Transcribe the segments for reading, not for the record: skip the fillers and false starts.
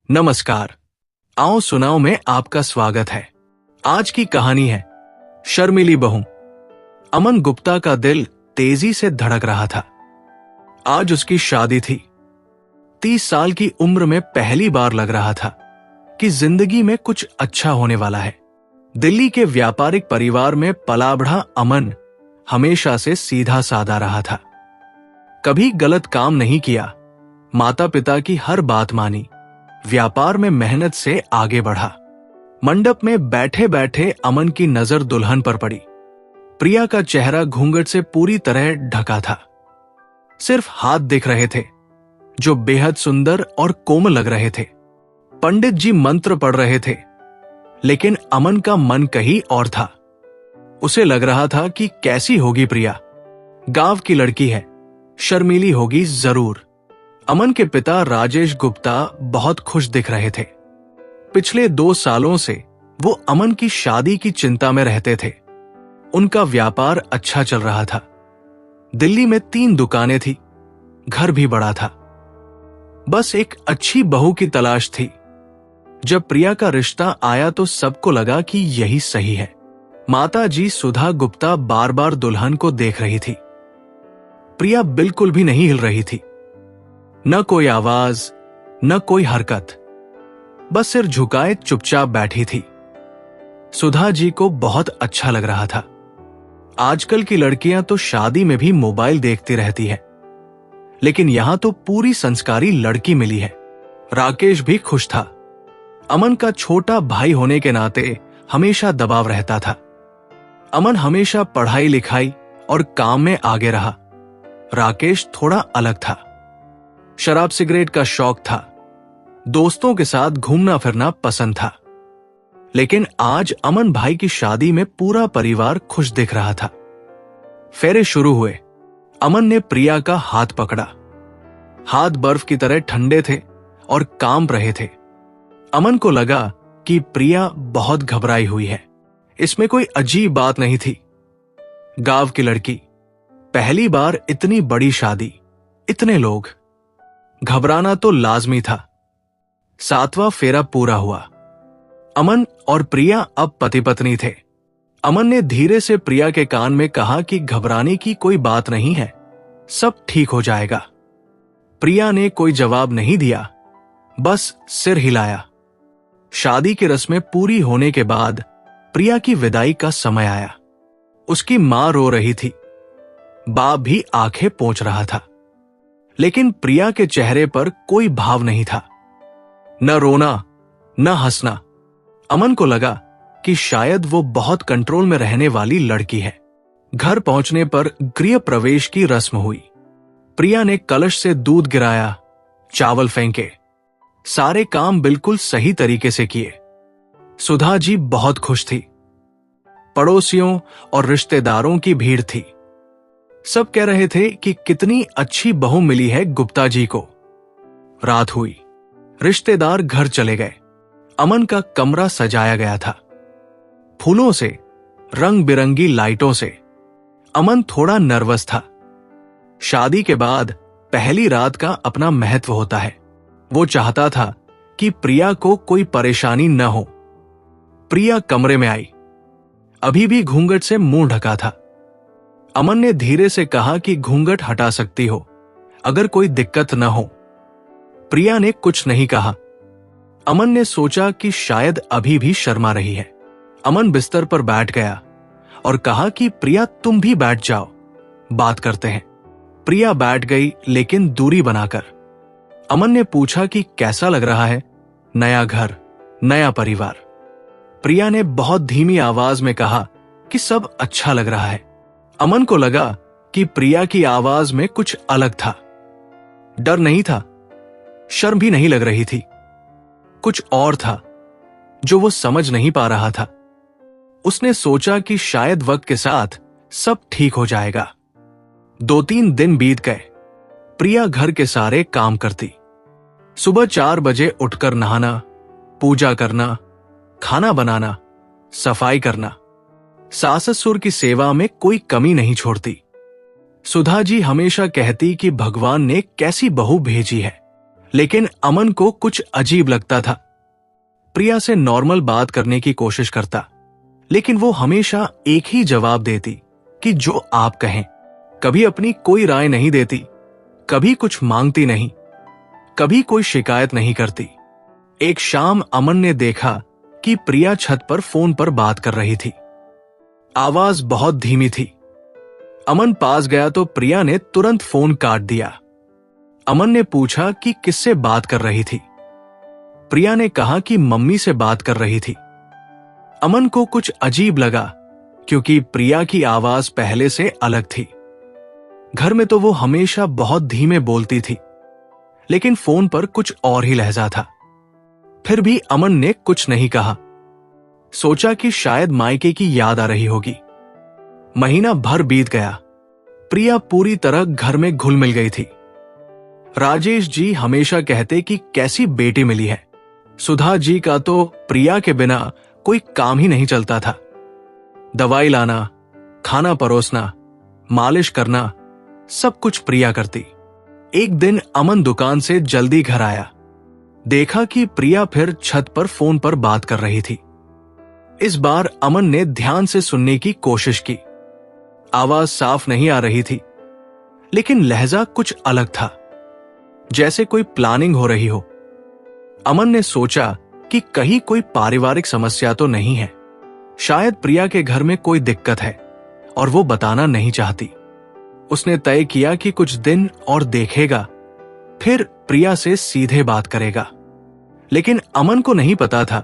नमस्कार। आओ सुनाओ में आपका स्वागत है। आज की कहानी है शर्मीली बहू। अमन गुप्ता का दिल तेजी से धड़क रहा था। आज उसकी शादी थी। 30 साल की उम्र में पहली बार लग रहा था कि जिंदगी में कुछ अच्छा होने वाला है। दिल्ली के व्यापारिक परिवार में पला बढ़ा अमन हमेशा से सीधा साधा रहा था। कभी गलत काम नहीं किया, माता पिता की हर बात मानी, व्यापार में मेहनत से आगे बढ़ा। मंडप में बैठे बैठे अमन की नजर दुल्हन पर पड़ी। प्रिया का चेहरा घूंघट से पूरी तरह ढका था। सिर्फ हाथ दिख रहे थे जो बेहद सुंदर और कोमल लग रहे थे। पंडित जी मंत्र पढ़ रहे थे, लेकिन अमन का मन कहीं और था। उसे लग रहा था कि कैसी होगी प्रिया, गांव की लड़की है, शर्मीली होगी जरूर। अमन के पिता राजेश गुप्ता बहुत खुश दिख रहे थे। पिछले 2 सालों से वो अमन की शादी की चिंता में रहते थे। उनका व्यापार अच्छा चल रहा था। दिल्ली में 3 दुकानें थी, घर भी बड़ा था। बस एक अच्छी बहू की तलाश थी। जब प्रिया का रिश्ता आया तो सबको लगा कि यही सही है। माता जी सुधा गुप्ता बार बार दुल्हन को देख रही थी। प्रिया बिल्कुल भी नहीं हिल रही थी। न कोई आवाज, न कोई हरकत, बस सिर झुकाए चुपचाप बैठी थी। सुधा जी को बहुत अच्छा लग रहा था। आजकल की लड़कियां तो शादी में भी मोबाइल देखती रहती है, लेकिन यहां तो पूरी संस्कारी लड़की मिली है। राकेश भी खुश था। अमन का छोटा भाई होने के नाते हमेशा दबाव रहता था। अमन हमेशा पढ़ाई लिखाई और काम में आगे रहा। राकेश थोड़ा अलग था। शराब सिगरेट का शौक था, दोस्तों के साथ घूमना फिरना पसंद था। लेकिन आज अमन भाई की शादी में पूरा परिवार खुश दिख रहा था। फेरे शुरू हुए। अमन ने प्रिया का हाथ पकड़ा। हाथ बर्फ की तरह ठंडे थे और कांप रहे थे। अमन को लगा कि प्रिया बहुत घबराई हुई है। इसमें कोई अजीब बात नहीं थी। गांव की लड़की, पहली बार इतनी बड़ी शादी, इतने लोग, घबराना तो लाजमी था। 7वां फेरा पूरा हुआ। अमन और प्रिया अब पति पत्नी थे। अमन ने धीरे से प्रिया के कान में कहा कि घबराने की कोई बात नहीं है, सब ठीक हो जाएगा। प्रिया ने कोई जवाब नहीं दिया, बस सिर हिलाया। शादी की रस्में पूरी होने के बाद प्रिया की विदाई का समय आया। उसकी मां रो रही थी, बाप भी आंखें पोंछ रहा था, लेकिन प्रिया के चेहरे पर कोई भाव नहीं था। न रोना, न हंसना। अमन को लगा कि शायद वो बहुत कंट्रोल में रहने वाली लड़की है। घर पहुंचने पर गृह प्रवेश की रस्म हुई। प्रिया ने कलश से दूध गिराया, चावल फेंके, सारे काम बिल्कुल सही तरीके से किए। सुधा जी बहुत खुश थी। पड़ोसियों और रिश्तेदारों की भीड़ थी। सब कह रहे थे कि कितनी अच्छी बहू मिली है गुप्ता जी को। रात हुई, रिश्तेदार घर चले गए। अमन का कमरा सजाया गया था, फूलों से, रंग बिरंगी लाइटों से। अमन थोड़ा नर्वस था। शादी के बाद पहली रात का अपना महत्व होता है। वो चाहता था कि प्रिया को कोई परेशानी न हो। प्रिया कमरे में आई। अभी भी घूंघट से मुंह ढका था। अमन ने धीरे से कहा कि घूंघट हटा सकती हो, अगर कोई दिक्कत न हो। प्रिया ने कुछ नहीं कहा। अमन ने सोचा कि शायद अभी भी शर्मा रही है। अमन बिस्तर पर बैठ गया और कहा कि प्रिया तुम भी बैठ जाओ, बात करते हैं। प्रिया बैठ गई, लेकिन दूरी बनाकर। अमन ने पूछा कि कैसा लग रहा है, नया घर, नया परिवार। प्रिया ने बहुत धीमी आवाज में कहा कि सब अच्छा लग रहा है। अमन को लगा कि प्रिया की आवाज में कुछ अलग था। डर नहीं था, शर्म भी नहीं लग रही थी। कुछ और था जो वो समझ नहीं पा रहा था। उसने सोचा कि शायद वक्त के साथ सब ठीक हो जाएगा। 2-3 दिन बीत गए। प्रिया घर के सारे काम करती। सुबह 4 बजे उठकर नहाना, पूजा करना, खाना बनाना, सफाई करना। सास ससुर की सेवा में कोई कमी नहीं छोड़ती। सुधा जी हमेशा कहती कि भगवान ने कैसी बहू भेजी है, लेकिन अमन को कुछ अजीब लगता था। प्रिया से नॉर्मल बात करने की कोशिश करता, लेकिन वो हमेशा एक ही जवाब देती कि जो आप कहें। कभी अपनी कोई राय नहीं देती, कभी कुछ मांगती नहीं, कभी कोई शिकायत नहीं करती। एक शाम अमन ने देखा कि प्रिया छत पर फोन पर बात कर रही थी। आवाज बहुत धीमी थी। अमन पास गया तो प्रिया ने तुरंत फोन काट दिया। अमन ने पूछा कि किससे बात कर रही थी। प्रिया ने कहा कि मम्मी से बात कर रही थी। अमन को कुछ अजीब लगा, क्योंकि प्रिया की आवाज पहले से अलग थी। घर में तो वो हमेशा बहुत धीमे बोलती थी, लेकिन फोन पर कुछ और ही लहजा था। फिर भी अमन ने कुछ नहीं कहा। सोचा कि शायद मायके की याद आ रही होगी। महीना भर बीत गया। प्रिया पूरी तरह घर में घुल मिल गई थी। राजेश जी हमेशा कहते कि कैसी बेटी मिली है। सुधा जी का तो प्रिया के बिना कोई काम ही नहीं चलता था। दवाई लाना, खाना परोसना, मालिश करना, सब कुछ प्रिया करती। एक दिन अमन दुकान से जल्दी घर आया। देखा कि प्रिया फिर छत पर फोन पर बात कर रही थी। इस बार अमन ने ध्यान से सुनने की कोशिश की। आवाज साफ नहीं आ रही थी, लेकिन लहजा कुछ अलग था, जैसे कोई प्लानिंग हो रही हो। अमन ने सोचा कि कहीं कोई पारिवारिक समस्या तो नहीं है। शायद प्रिया के घर में कोई दिक्कत है और वो बताना नहीं चाहती। उसने तय किया कि कुछ दिन और देखेगा, फिर प्रिया से सीधे बात करेगा। लेकिन अमन को नहीं पता था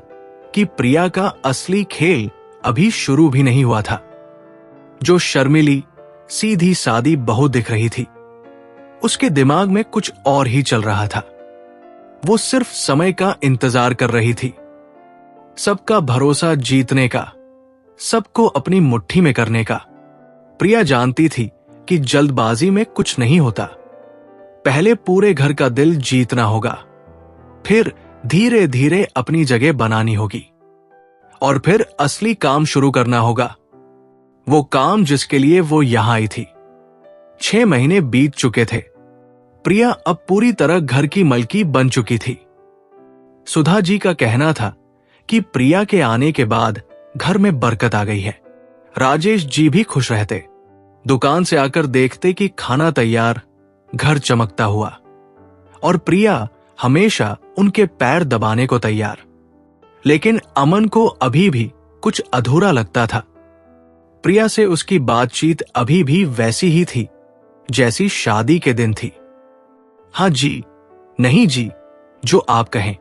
कि प्रिया का असली खेल अभी शुरू भी नहीं हुआ था। जो शर्मिली, सीधी सादी बहू दिख रही थी, उसके दिमाग में कुछ और ही चल रहा था। वो सिर्फ समय का इंतजार कर रही थी, सबका भरोसा जीतने का, सबको अपनी मुट्ठी में करने का। प्रिया जानती थी कि जल्दबाजी में कुछ नहीं होता। पहले पूरे घर का दिल जीतना होगा, फिर धीरे धीरे अपनी जगह बनानी होगी, और फिर असली काम शुरू करना होगा। वो काम जिसके लिए वो यहां आई थी। 6 महीने बीत चुके थे। प्रिया अब पूरी तरह घर की मलकी बन चुकी थी। सुधा जी का कहना था कि प्रिया के आने के बाद घर में बरकत आ गई है। राजेश जी भी खुश रहते। दुकान से आकर देखते कि खाना तैयार, घर चमकता हुआ, और प्रिया हमेशा उनके पैर दबाने को तैयार। लेकिन अमन को अभी भी कुछ अधूरा लगता था। प्रिया से उसकी बातचीत अभी भी वैसी ही थी जैसी शादी के दिन थी। हाँ जी, नहीं जी, जो आप कहें।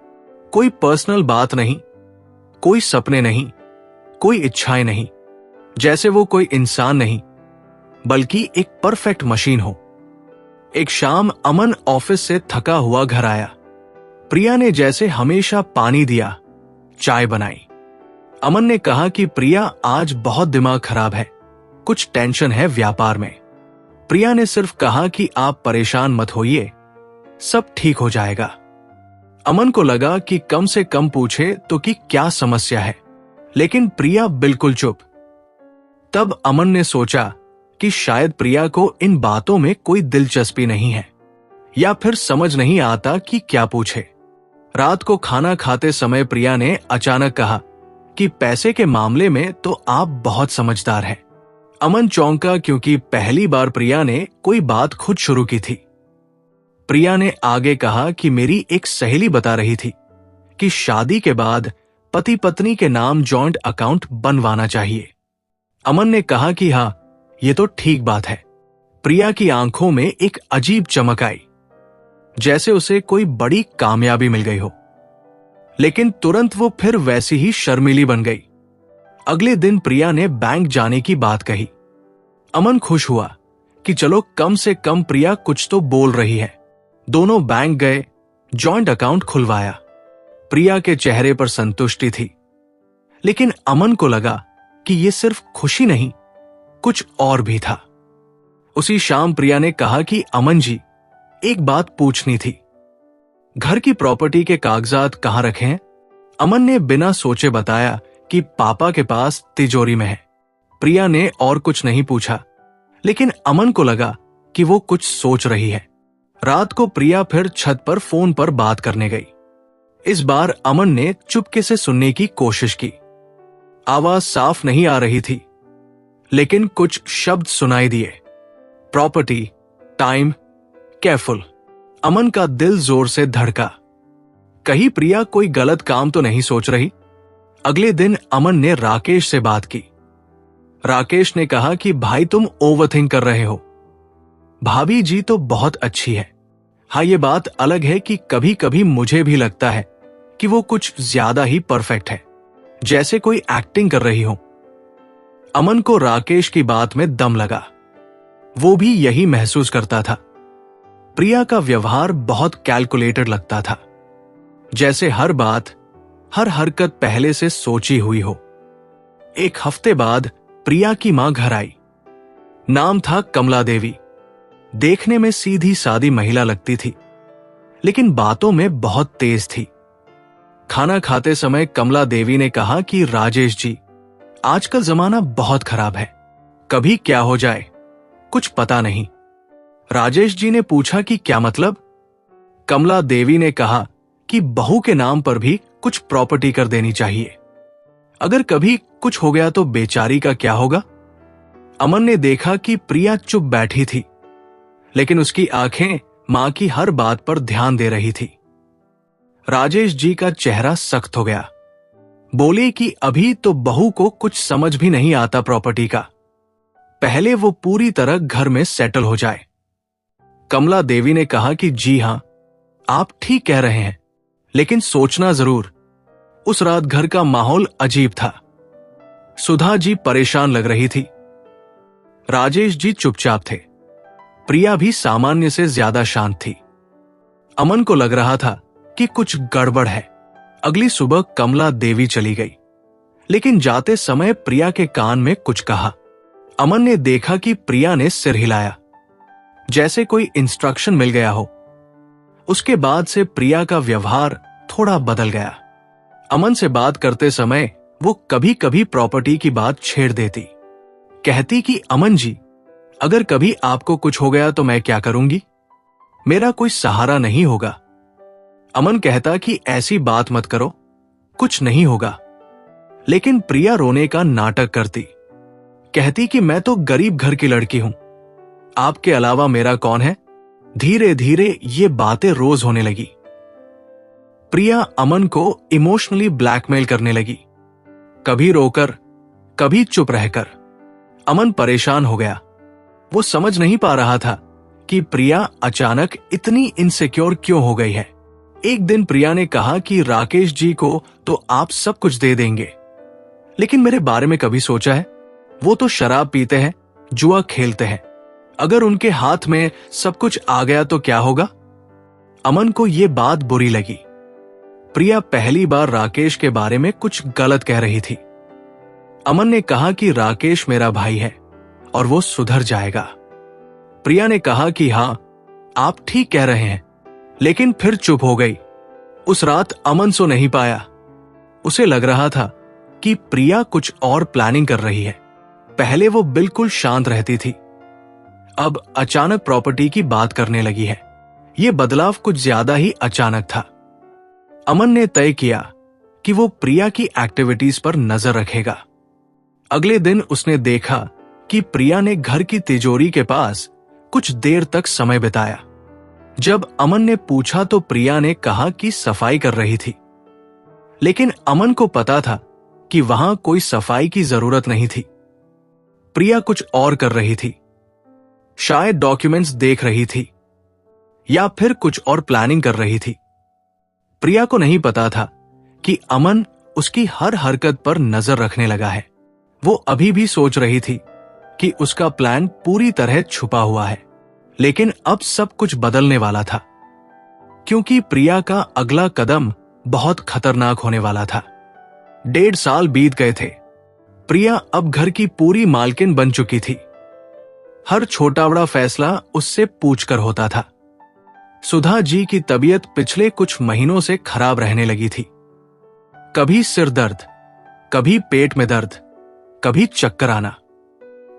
कोई पर्सनल बात नहीं, कोई सपने नहीं, कोई इच्छाएं नहीं, जैसे वो कोई इंसान नहीं, बल्कि एक परफेक्ट मशीन हो। एक शाम अमन ऑफिस से थका हुआ घर आया। प्रिया ने जैसे हमेशा पानी दिया, चाय बनाई। अमन ने कहा कि प्रिया आज बहुत दिमाग खराब है, कुछ टेंशन है व्यापार में। प्रिया ने सिर्फ कहा कि आप परेशान मत होइए, सब ठीक हो जाएगा। अमन को लगा कि कम से कम पूछे तो कि क्या समस्या है, लेकिन प्रिया बिल्कुल चुप। तब अमन ने सोचा कि शायद प्रिया को इन बातों में कोई दिलचस्पी नहीं है, या फिर समझ नहीं आता कि क्या पूछे। रात को खाना खाते समय प्रिया ने अचानक कहा कि पैसे के मामले में तो आप बहुत समझदार हैं। अमन चौंका, क्योंकि पहली बार प्रिया ने कोई बात खुद शुरू की थी। प्रिया ने आगे कहा कि मेरी एक सहेली बता रही थी कि शादी के बाद पति पत्नी के नाम जॉइंट अकाउंट बनवाना चाहिए। अमन ने कहा कि हाँ, ये तो ठीक बात है। प्रिया की आंखों में एक अजीब चमक आई, जैसे उसे कोई बड़ी कामयाबी मिल गई हो। लेकिन तुरंत वो फिर वैसी ही शर्मीली बन गई। अगले दिन प्रिया ने बैंक जाने की बात कही। अमन खुश हुआ कि चलो कम से कम प्रिया कुछ तो बोल रही है। दोनों बैंक गए, जॉइंट अकाउंट खुलवाया। प्रिया के चेहरे पर संतुष्टि थी, लेकिन अमन को लगा कि ये सिर्फ खुशी नहीं, कुछ और भी था। उसी शाम प्रिया ने कहा कि अमन जी, एक बात पूछनी थी। घर की प्रॉपर्टी के कागजात कहां रखे हैं? अमन ने बिना सोचे बताया कि पापा के पास तिजोरी में है। प्रिया ने और कुछ नहीं पूछा, लेकिन अमन को लगा कि वो कुछ सोच रही है। रात को प्रिया फिर छत पर फोन पर बात करने गई। इस बार अमन ने चुपके से सुनने की कोशिश की। आवाज साफ नहीं आ रही थी, लेकिन कुछ शब्द सुनाई दिए। Property, time, careful. अमन का दिल जोर से धड़का। कहीं प्रिया कोई गलत काम तो नहीं सोच रही। अगले दिन अमन ने राकेश से बात की। राकेश ने कहा कि भाई तुम ओवरथिंक कर रहे हो। भाभी जी तो बहुत अच्छी है। हाँ, ये बात अलग है कि कभी कभी मुझे भी लगता है कि वो कुछ ज्यादा ही परफेक्ट है, जैसे कोई एक्टिंग कर रही हो। अमन को राकेश की बात में दम लगा। वो भी यही महसूस करता था। प्रिया का व्यवहार बहुत कैलकुलेटेड लगता था, जैसे हर बात, हर हरकत पहले से सोची हुई हो। एक हफ्ते बाद प्रिया की मां घर आई। नाम था कमला देवी। देखने में सीधी सादी महिला लगती थी, लेकिन बातों में बहुत तेज थी। खाना खाते समय कमला देवी ने कहा कि राजेश जी, आजकल जमाना बहुत खराब है, कभी क्या हो जाए कुछ पता नहीं। राजेश जी ने पूछा कि क्या मतलब? कमला देवी ने कहा कि बहू के नाम पर भी कुछ प्रॉपर्टी कर देनी चाहिए। अगर कभी कुछ हो गया तो बेचारी का क्या होगा? अमन ने देखा कि प्रिया चुप बैठी थी, लेकिन उसकी आंखें मां की हर बात पर ध्यान दे रही थी। राजेश जी का चेहरा सख्त हो गया। बोले कि अभी तो बहू को कुछ समझ भी नहीं आता प्रॉपर्टी का, पहले वो पूरी तरह घर में सेटल हो जाए। कमला देवी ने कहा कि जी हां, आप ठीक कह रहे हैं, लेकिन सोचना जरूर। उस रात घर का माहौल अजीब था। सुधा जी परेशान लग रही थी। राजेश जी चुपचाप थे। प्रिया भी सामान्य से ज्यादा शांत थी। अमन को लग रहा था कि कुछ गड़बड़ है। अगली सुबह कमला देवी चली गई, लेकिन जाते समय प्रिया के कान में कुछ कहा। अमन ने देखा कि प्रिया ने सिर हिलाया, जैसे कोई इंस्ट्रक्शन मिल गया हो। उसके बाद से प्रिया का व्यवहार थोड़ा बदल गया। अमन से बात करते समय वो कभी कभी प्रॉपर्टी की बात छेड़ देती। कहती कि अमन जी, अगर कभी आपको कुछ हो गया तो मैं क्या करूंगी? मेरा कोई सहारा नहीं होगा। अमन कहता कि ऐसी बात मत करो, कुछ नहीं होगा। लेकिन प्रिया रोने का नाटक करती। कहती कि मैं तो गरीब घर की लड़की हूं, आपके अलावा मेरा कौन है? धीरे धीरे ये बातें रोज होने लगी। प्रिया अमन को इमोशनली ब्लैकमेल करने लगी, कभी रोकर, कभी चुप रहकर। अमन परेशान हो गया। वो समझ नहीं पा रहा था कि प्रिया अचानक इतनी इनसिक्योर क्यों हो गई है। एक दिन प्रिया ने कहा कि राकेश जी को तो आप सब कुछ दे देंगे, लेकिन मेरे बारे में कभी सोचा है? वो तो शराब पीते हैं, जुआ खेलते हैं। अगर उनके हाथ में सब कुछ आ गया तो क्या होगा? अमन को ये बात बुरी लगी। प्रिया पहली बार राकेश के बारे में कुछ गलत कह रही थी। अमन ने कहा कि राकेश मेरा भाई है और वो सुधर जाएगा। प्रिया ने कहा कि हां, आप ठीक कह रहे हैं, लेकिन फिर चुप हो गई। उस रात अमन सो नहीं पाया। उसे लग रहा था कि प्रिया कुछ और प्लानिंग कर रही है। पहले वो बिल्कुल शांत रहती थी, अब अचानक प्रॉपर्टी की बात करने लगी है। ये बदलाव कुछ ज्यादा ही अचानक था। अमन ने तय किया कि वो प्रिया की एक्टिविटीज पर नजर रखेगा। अगले दिन उसने देखा कि प्रिया ने घर की तिजोरी के पास कुछ देर तक समय बिताया। जब अमन ने पूछा तो प्रिया ने कहा कि सफाई कर रही थी, लेकिन अमन को पता था कि वहां कोई सफाई की जरूरत नहीं थी। प्रिया कुछ और कर रही थी, शायद डॉक्यूमेंट्स देख रही थी या फिर कुछ और प्लानिंग कर रही थी। प्रिया को नहीं पता था कि अमन उसकी हर हरकत पर नजर रखने लगा है। वो अभी भी सोच रही थी कि उसका प्लान पूरी तरह छुपा हुआ है, लेकिन अब सब कुछ बदलने वाला था, क्योंकि प्रिया का अगला कदम बहुत खतरनाक होने वाला था। 1.5 साल बीत गए थे। प्रिया अब घर की पूरी मालकिन बन चुकी थी। हर छोटा बड़ा फैसला उससे पूछकर होता था। सुधा जी की तबीयत पिछले कुछ महीनों से खराब रहने लगी थी। कभी सिर दर्द, कभी पेट में दर्द, कभी चक्कर आना।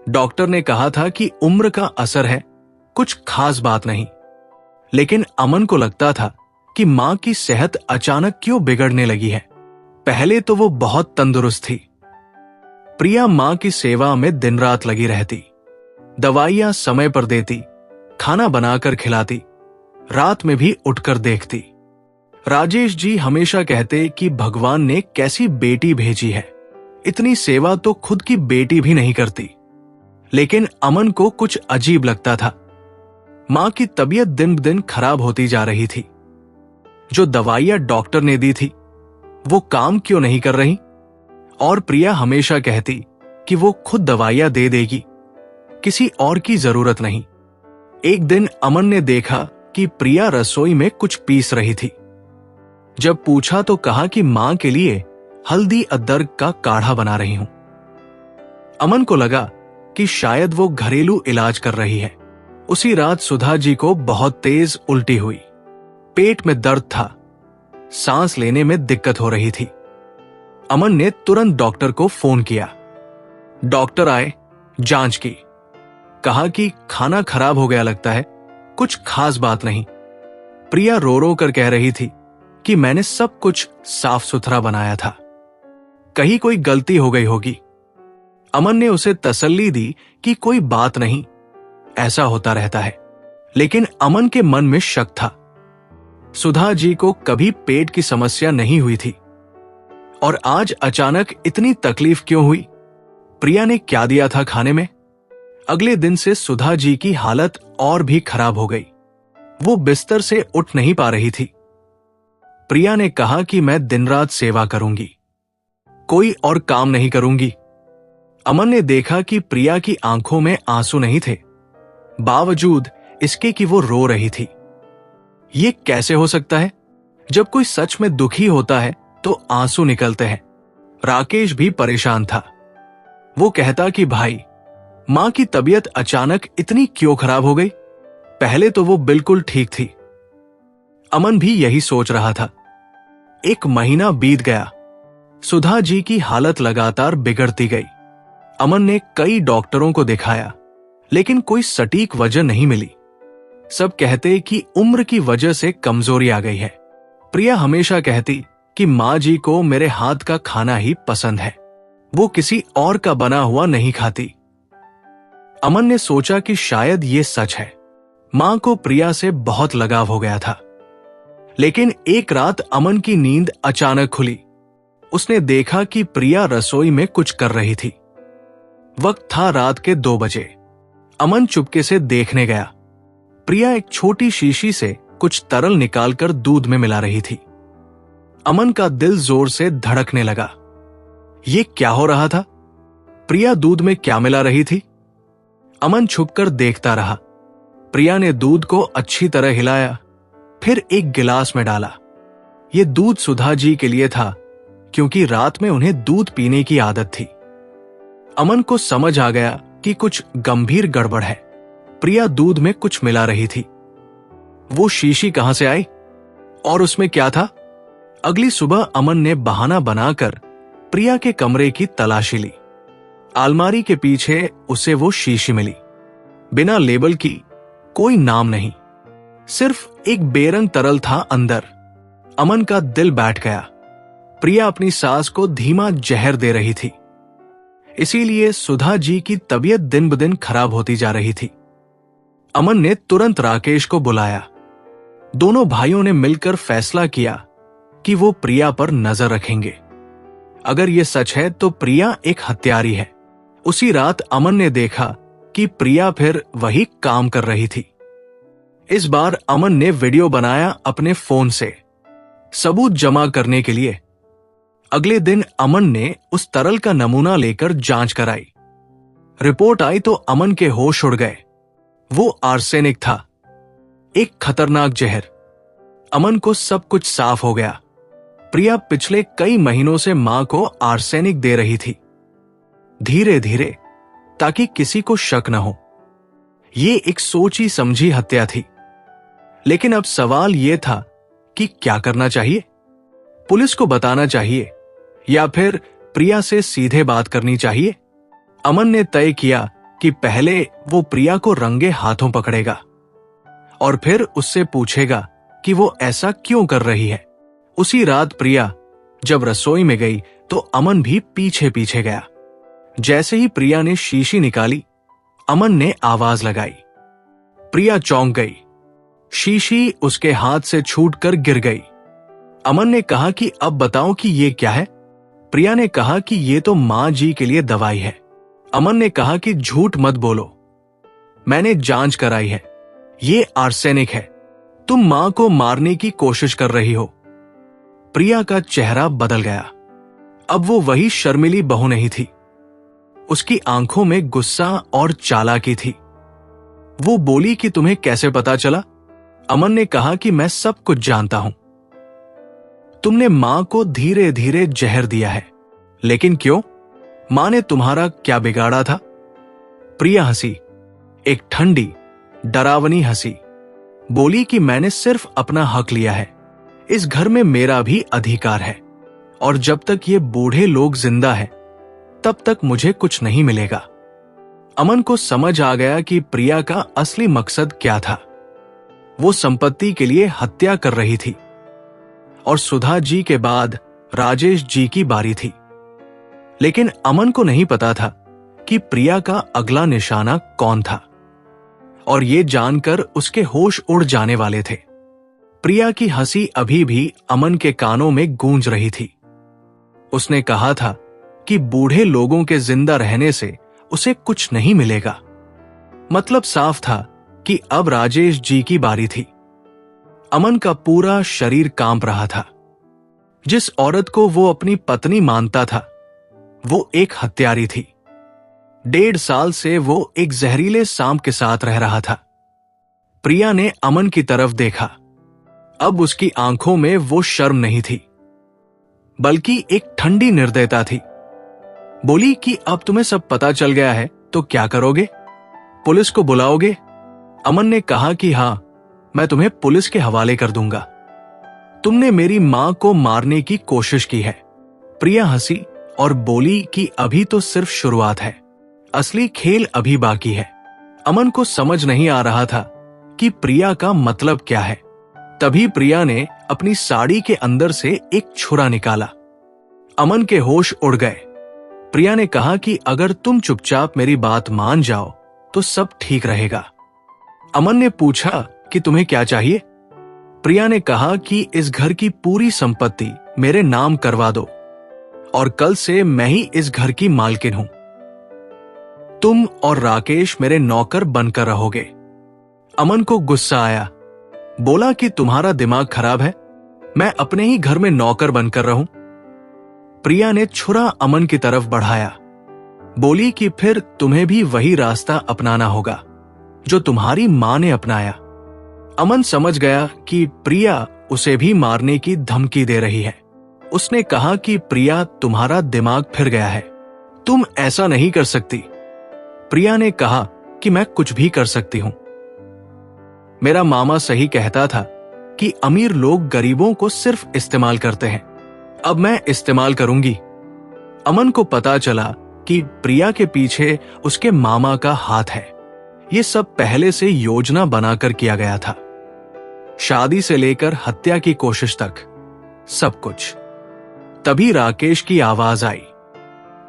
डॉक्टर ने कहा था कि उम्र का असर है, कुछ खास बात नहीं, लेकिन अमन को लगता था कि मां की सेहत अचानक क्यों बिगड़ने लगी है। पहले तो वो बहुत तंदुरुस्त थी। प्रिया मां की सेवा में दिन रात लगी रहती, दवाइयां समय पर देती, खाना बनाकर खिलाती, रात में भी उठकर देखती। राजेश जी हमेशा कहते कि भगवान ने कैसी बेटी भेजी है, इतनी सेवा तो खुद की बेटी भी नहीं करती। लेकिन अमन को कुछ अजीब लगता था। मां की तबीयत दिन ब दिन खराब होती जा रही थी। जो दवाइयां डॉक्टर ने दी थी वो काम क्यों नहीं कर रही? और प्रिया हमेशा कहती कि वो खुद दवाइयां दे देगी, किसी और की जरूरत नहीं। एक दिन अमन ने देखा कि प्रिया रसोई में कुछ पीस रही थी। जब पूछा तो कहा कि मां के लिए हल्दी अदरक का काढ़ा बना रही हूं। अमन को लगा कि शायद वो घरेलू इलाज कर रही है। उसी रात सुधा जी को बहुत तेज उल्टी हुई, पेट में दर्द था, सांस लेने में दिक्कत हो रही थी। अमन ने तुरंत डॉक्टर को फोन किया। डॉक्टर आए, जांच की, कहा कि खाना खराब हो गया लगता है, कुछ खास बात नहीं। प्रिया रो रो कर कह रही थी कि मैंने सब कुछ साफ सुथरा बनाया था, कहीं कोई गलती हो गई होगी। अमन ने उसे तसल्ली दी कि कोई बात नहीं, ऐसा होता रहता है। लेकिन अमन के मन में शक था। सुधा जी को कभी पेट की समस्या नहीं हुई थी और आज अचानक इतनी तकलीफ क्यों हुई? प्रिया ने क्या दिया था खाने में? अगले दिन से सुधा जी की हालत और भी खराब हो गई। वो बिस्तर से उठ नहीं पा रही थी। प्रिया ने कहा कि मैं दिन रात सेवा करूंगी, कोई और काम नहीं करूंगी। अमन ने देखा कि प्रिया की आंखों में आंसू नहीं थे, बावजूद इसके कि वो रो रही थी। ये कैसे हो सकता है? जब कोई सच में दुखी होता है तो आंसू निकलते हैं। राकेश भी परेशान था। वो कहता कि भाई, मां की तबीयत अचानक इतनी क्यों खराब हो गई? पहले तो वो बिल्कुल ठीक थी। अमन भी यही सोच रहा था। एक महीना बीत गया, सुधा जी की हालत लगातार बिगड़ती गई। अमन ने कई डॉक्टरों को दिखाया, लेकिन कोई सटीक वजह नहीं मिली। सब कहते कि उम्र की वजह से कमजोरी आ गई है। प्रिया हमेशा कहती कि मां जी को मेरे हाथ का खाना ही पसंद है, वो किसी और का बना हुआ नहीं खाती। अमन ने सोचा कि शायद ये सच है। मां को प्रिया से बहुत लगाव हो गया था। लेकिन एक रात अमन की नींद अचानक खुली। उसने देखा कि प्रिया रसोई में कुछ कर रही थी। वक्त था रात के 2 बजे। अमन चुपके से देखने गया। प्रिया एक छोटी शीशी से कुछ तरल निकालकर दूध में मिला रही थी। अमन का दिल जोर से धड़कने लगा। ये क्या हो रहा था? प्रिया दूध में क्या मिला रही थी? अमन छुपकर देखता रहा। प्रिया ने दूध को अच्छी तरह हिलाया, फिर एक गिलास में डाला। यह दूध सुधा जी के लिए था, क्योंकि रात में उन्हें दूध पीने की आदत थी। अमन को समझ आ गया कि कुछ गंभीर गड़बड़ है। प्रिया दूध में कुछ मिला रही थी। वो शीशी कहां से आई और उसमें क्या था? अगली सुबह अमन ने बहाना बनाकर प्रिया के कमरे की तलाशी ली। अलमारी के पीछे उसे वो शीशी मिली, बिना लेबल की, कोई नाम नहीं, सिर्फ एक बेरंग तरल था अंदर। अमन का दिल बैठ गया। प्रिया अपनी सास को धीमा जहर दे रही थी, इसीलिए सुधा जी की तबीयत दिन ब दिन खराब होती जा रही थी। अमन ने तुरंत राकेश को बुलाया। दोनों भाइयों ने मिलकर फैसला किया कि वो प्रिया पर नजर रखेंगे। अगर ये सच है तो प्रिया एक हत्यारी है। उसी रात अमन ने देखा कि प्रिया फिर वही काम कर रही थी। इस बार अमन ने वीडियो बनाया अपने फोन से, सबूत जमा करने के लिए। अगले दिन अमन ने उस तरल का नमूना लेकर जांच कराई। रिपोर्ट आई तो अमन के होश उड़ गए। वो आर्सेनिक था, एक खतरनाक जहर। अमन को सब कुछ साफ हो गया। प्रिया पिछले कई महीनों से मां को आर्सेनिक दे रही थी, धीरे धीरे, ताकि किसी को शक न हो। ये एक सोची समझी हत्या थी। लेकिन अब सवाल यह था कि क्या करना चाहिए? पुलिस को बताना चाहिए या फिर प्रिया से सीधे बात करनी चाहिए? अमन ने तय किया कि पहले वो प्रिया को रंगे हाथों पकड़ेगा और फिर उससे पूछेगा कि वो ऐसा क्यों कर रही है। उसी रात प्रिया जब रसोई में गई तो अमन भी पीछे पीछे गया। जैसे ही प्रिया ने शीशी निकाली, अमन ने आवाज लगाई। प्रिया चौंक गई। शीशी उसके हाथ से छूटकर गिर गई। अमन ने कहा कि अब बताओ कि ये क्या है। प्रिया ने कहा कि ये तो मां जी के लिए दवाई है। अमन ने कहा कि झूठ मत बोलो, मैंने जांच कराई है, ये आर्सेनिक है, तुम मां को मारने की कोशिश कर रही हो। प्रिया का चेहरा बदल गया। अब वो वही शर्मिली बहू नहीं थी। उसकी आंखों में गुस्सा और चालाकी थी। वो बोली कि तुम्हें कैसे पता चला? अमन ने कहा कि मैं सब कुछ जानता हूं। तुमने मां को धीरे धीरे जहर दिया है, लेकिन क्यों? मां ने तुम्हारा क्या बिगाड़ा था? प्रिया हंसी, एक ठंडी डरावनी हंसी। बोली कि मैंने सिर्फ अपना हक लिया है, इस घर में मेरा भी अधिकार है, और जब तक ये बूढ़े लोग जिंदा हैं, तब तक मुझे कुछ नहीं मिलेगा। अमन को समझ आ गया कि प्रिया का असली मकसद क्या था। वो संपत्ति के लिए हत्या कर रही थी, और सुधा जी के बाद राजेश जी की बारी थी। लेकिन अमन को नहीं पता था कि प्रिया का अगला निशाना कौन था, और ये जानकर उसके होश उड़ जाने वाले थे। प्रिया की हंसी अभी भी अमन के कानों में गूंज रही थी। उसने कहा था कि बूढ़े लोगों के जिंदा रहने से उसे कुछ नहीं मिलेगा। मतलब साफ था कि अब राजेश जी की बारी थी। अमन का पूरा शरीर कांप रहा था। जिस औरत को वो अपनी पत्नी मानता था, वो एक हत्यारी थी। 1.5 साल से वो एक जहरीले सांप के साथ रह रहा था। प्रिया ने अमन की तरफ देखा। अब उसकी आंखों में वो शर्म नहीं थी, बल्कि एक ठंडी निर्दयता थी। बोली कि अब तुम्हें सब पता चल गया है तो क्या करोगे? पुलिस को बुलाओगे? अमन ने कहा कि हां, मैं तुम्हें पुलिस के हवाले कर दूंगा। तुमने मेरी मां को मारने की कोशिश की है। प्रिया हंसी और बोली कि अभी तो सिर्फ शुरुआत है, असली खेल अभी बाकी है। अमन को समझ नहीं आ रहा था कि प्रिया का मतलब क्या है। तभी प्रिया ने अपनी साड़ी के अंदर से एक छुरा निकाला। अमन के होश उड़ गए। प्रिया ने कहा कि अगर तुम चुपचाप मेरी बात मान जाओ तो सब ठीक रहेगा। अमन ने पूछा कि तुम्हें क्या चाहिए? प्रिया ने कहा कि इस घर की पूरी संपत्ति मेरे नाम करवा दो, और कल से मैं ही इस घर की मालकिन हूं। तुम और राकेश मेरे नौकर बनकर रहोगे। अमन को गुस्सा आया। बोला कि तुम्हारा दिमाग खराब है, मैं अपने ही घर में नौकर बनकर रहूं। प्रिया ने छुरा अमन की तरफ बढ़ाया। बोली कि फिर तुम्हें भी वही रास्ता अपनाना होगा जो तुम्हारी मां ने अपनाया। अमन समझ गया कि प्रिया उसे भी मारने की धमकी दे रही है। उसने कहा कि प्रिया, तुम्हारा दिमाग फिर गया है, तुम ऐसा नहीं कर सकती। प्रिया ने कहा कि मैं कुछ भी कर सकती हूं। मेरा मामा सही कहता था कि अमीर लोग गरीबों को सिर्फ इस्तेमाल करते हैं। अब मैं इस्तेमाल करूंगी। अमन को पता चला कि प्रिया के पीछे उसके मामा का हाथ है। ये सब पहले से योजना बनाकर किया गया था। शादी से लेकर हत्या की कोशिश तक, सब कुछ। तभी राकेश की आवाज आई।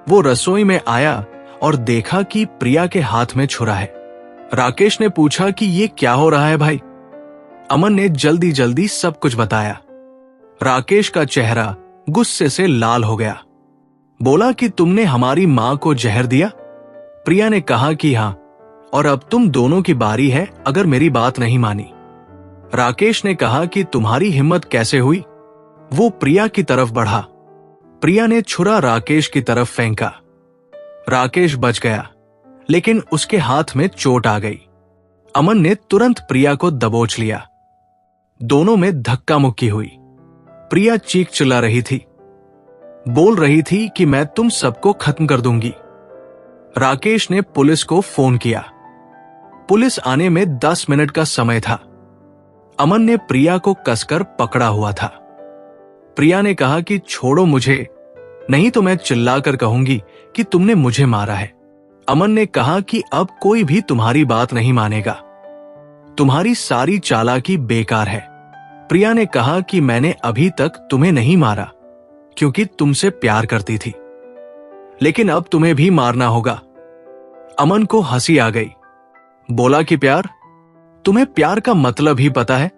वो रसोई में आया और देखा कि प्रिया के हाथ में छुरा है। राकेश ने पूछा कि ये क्या हो रहा है भाई? अमन ने जल्दी जल्दी सब कुछ बताया। राकेश का चेहरा गुस्से से लाल हो गया। बोला कि तुमने हमारी मां को जहर दिया? प्रिया ने कहा कि हां, और अब तुम दोनों की बारी है अगर मेरी बात नहीं मानी। राकेश ने कहा कि तुम्हारी हिम्मत कैसे हुई? वो प्रिया की तरफ बढ़ा। प्रिया ने छुरा राकेश की तरफ फेंका। राकेश बच गया, लेकिन उसके हाथ में चोट आ गई। अमन ने तुरंत प्रिया को दबोच लिया। दोनों में धक्का मुक्की हुई। प्रिया चीख चिल्ला रही थी, बोल रही थी कि मैं तुम सबको खत्म कर दूंगी। राकेश ने पुलिस को फोन किया। पुलिस आने में 10 मिनट का समय था। अमन ने प्रिया को कसकर पकड़ा हुआ था। प्रिया ने कहा कि छोड़ो मुझे, नहीं तो मैं चिल्लाकर कहूंगी कि तुमने मुझे मारा है। अमन ने कहा कि अब कोई भी तुम्हारी बात नहीं मानेगा। तुम्हारी सारी चालाकी बेकार है। प्रिया ने कहा कि मैंने अभी तक तुम्हें नहीं मारा क्योंकि तुमसे प्यार करती थी, लेकिन अब तुम्हें भी मारना होगा। अमन को हंसी आ गई। बोला कि प्यार? तुम्हें प्यार का मतलब ही पता है?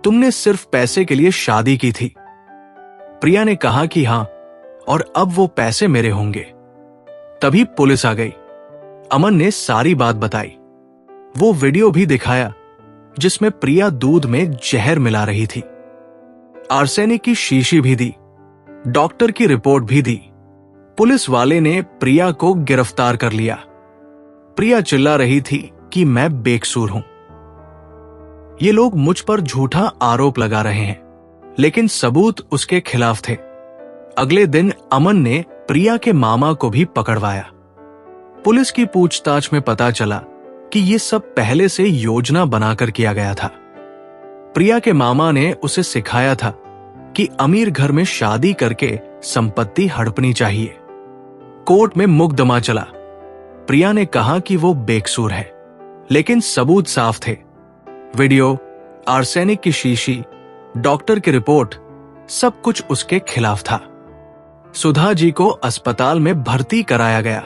तुमने सिर्फ पैसे के लिए शादी की थी। प्रिया ने कहा कि हां, और अब वो पैसे मेरे होंगे। तभी पुलिस आ गई। अमन ने सारी बात बताई। वो वीडियो भी दिखाया जिसमें प्रिया दूध में जहर मिला रही थी। आर्सेनिक की शीशी भी दी, डॉक्टर की रिपोर्ट भी दी। पुलिस वाले ने प्रिया को गिरफ्तार कर लिया। प्रिया चिल्ला रही थी कि मैं बेकसूर हूं। ये लोग मुझ पर झूठा आरोप लगा रहे हैं, लेकिन सबूत उसके खिलाफ थे। अगले दिन अमन ने प्रिया के मामा को भी पकड़वाया। पुलिस की पूछताछ में पता चला कि ये सब पहले से योजना बनाकर किया गया था। प्रिया के मामा ने उसे सिखाया था कि अमीर घर में शादी करके संपत्ति हड़पनी चाहिए। कोर्ट में मुकदमा चला। प्रिया ने कहा कि वो बेकसूर है, लेकिन सबूत साफ थे। वीडियो, आर्सेनिक की शीशी, डॉक्टर की रिपोर्ट, सब कुछ उसके खिलाफ था। सुधा जी को अस्पताल में भर्ती कराया गया।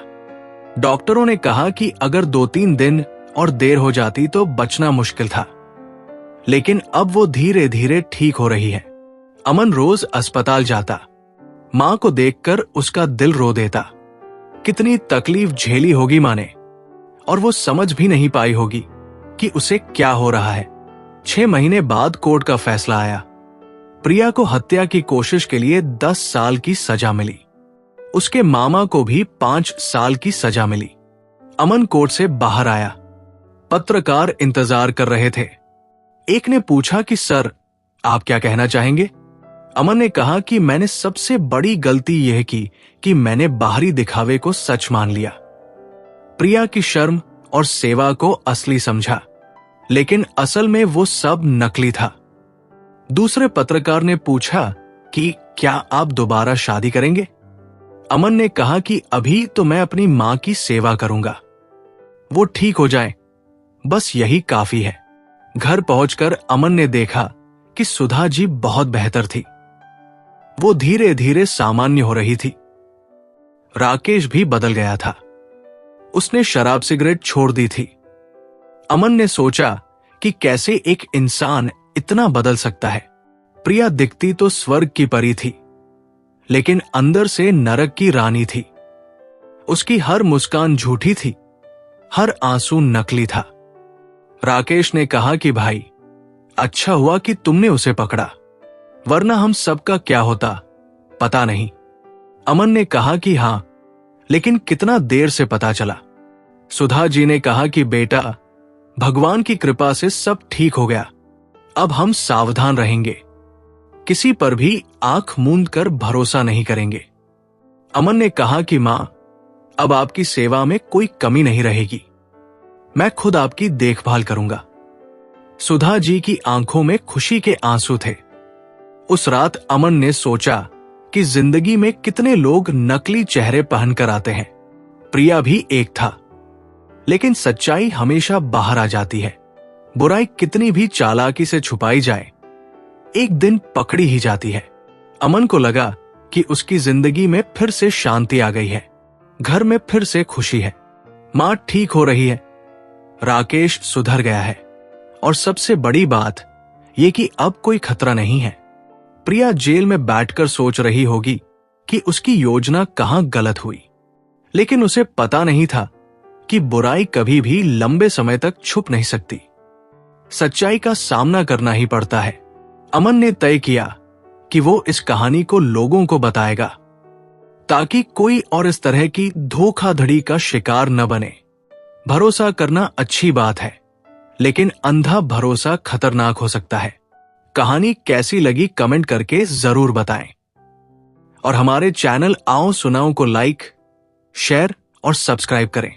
डॉक्टरों ने कहा कि अगर 2-3 दिन और देर हो जाती तो बचना मुश्किल था, लेकिन अब वो धीरे धीरे ठीक हो रही है। अमन रोज अस्पताल जाता। मां को देखकर उसका दिल रो देता। कितनी तकलीफ झेली होगी मां ने, और वो समझ भी नहीं पाई होगी कि उसे क्या हो रहा है। 6 महीने बाद कोर्ट का फैसला आया। प्रिया को हत्या की कोशिश के लिए 10 साल की सजा मिली। उसके मामा को भी 5 साल की सजा मिली। अमन कोर्ट से बाहर आया। पत्रकार इंतजार कर रहे थे। एक ने पूछा कि सर, आप क्या कहना चाहेंगे? अमन ने कहा कि मैंने सबसे बड़ी गलती यह की कि मैंने बाहरी दिखावे को सच मान लिया। प्रिया की शर्म और सेवा को असली समझा, लेकिन असल में वो सब नकली था। दूसरे पत्रकार ने पूछा कि क्या आप दोबारा शादी करेंगे? अमन ने कहा कि अभी तो मैं अपनी मां की सेवा करूंगा, वो ठीक हो जाए, बस यही काफी है। घर पहुंचकर अमन ने देखा कि सुधा जी बहुत बेहतर थी। वो धीरे धीरे सामान्य हो रही थी। राकेश भी बदल गया था। उसने शराब सिगरेट छोड़ दी थी। अमन ने सोचा कि कैसे एक इंसान इतना बदल सकता है। प्रिया दिखती तो स्वर्ग की परी थी, लेकिन अंदर से नरक की रानी थी। उसकी हर मुस्कान झूठी थी, हर आंसू नकली था। राकेश ने कहा कि भाई, अच्छा हुआ कि तुमने उसे पकड़ा, वरना हम सबका क्या होता पता नहीं। अमन ने कहा कि हां, लेकिन कितना देर से पता चला। सुधा जी ने कहा कि बेटा, भगवान की कृपा से सब ठीक हो गया। अब हम सावधान रहेंगे, किसी पर भी आंख मूंद कर भरोसा नहीं करेंगे। अमन ने कहा कि मां, अब आपकी सेवा में कोई कमी नहीं रहेगी, मैं खुद आपकी देखभाल करूंगा। सुधा जी की आंखों में खुशी के आंसू थे। उस रात अमन ने सोचा कि जिंदगी में कितने लोग नकली चेहरे पहनकर आते हैं। प्रिया भी एक था, लेकिन सच्चाई हमेशा बाहर आ जाती है। बुराई कितनी भी चालाकी से छुपाई जाए, एक दिन पकड़ी ही जाती है। अमन को लगा कि उसकी जिंदगी में फिर से शांति आ गई है, घर में फिर से खुशी है, मां ठीक हो रही है, राकेश सुधर गया है, और सबसे बड़ी बात यह कि अब कोई खतरा नहीं है। प्रिया जेल में बैठकर सोच रही होगी कि उसकी योजना कहां गलत हुई, लेकिन उसे पता नहीं था कि बुराई कभी भी लंबे समय तक छुप नहीं सकती। सच्चाई का सामना करना ही पड़ता है। अमन ने तय किया कि वो इस कहानी को लोगों को बताएगा, ताकि कोई और इस तरह की धोखाधड़ी का शिकार न बने। भरोसा करना अच्छी बात है, लेकिन अंधा भरोसा खतरनाक हो सकता है। कहानी कैसी लगी कमेंट करके जरूर बताएं, और हमारे चैनल आओ सुनाओ को लाइक, शेयर और सब्सक्राइब करें।